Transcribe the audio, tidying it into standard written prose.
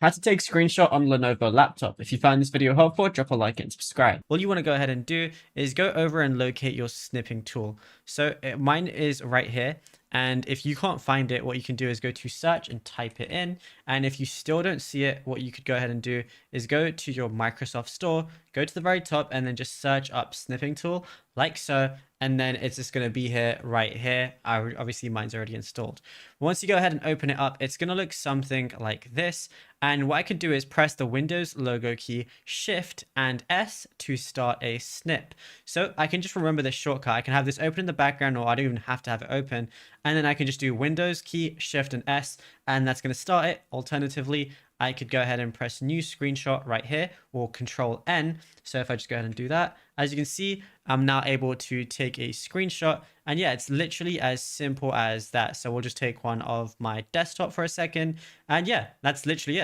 How to take screenshot on Lenovo laptop. If you find this video helpful, drop a like and subscribe. All you want to go ahead and do is go over and locate your snipping tool. So mine is right here. And if you can't find it, what you can do is go to search and type it in. And if you still don't see it, what you could go ahead and do is go to your Microsoft Store, go to the very top, and then just search up snipping tool like so. And then it's just going to be here, right here. Obviously, mine's already installed. Once you go ahead and open it up, it's going to look something like this. And what I can do is press the Windows logo key, Shift and S to start a snip. So I can just remember this shortcut. I can have this open in the background, or I don't even have to have it open. And then I can just do Windows key, Shift and S, and that's going to start it. Alternatively, I could go ahead and press new screenshot right here, or Control N. So if I just go ahead and do that, as you can see, I'm now able to take a screenshot. And yeah, it's literally as simple as that. So we'll just take one of my desktop for a second. And yeah, that's literally it.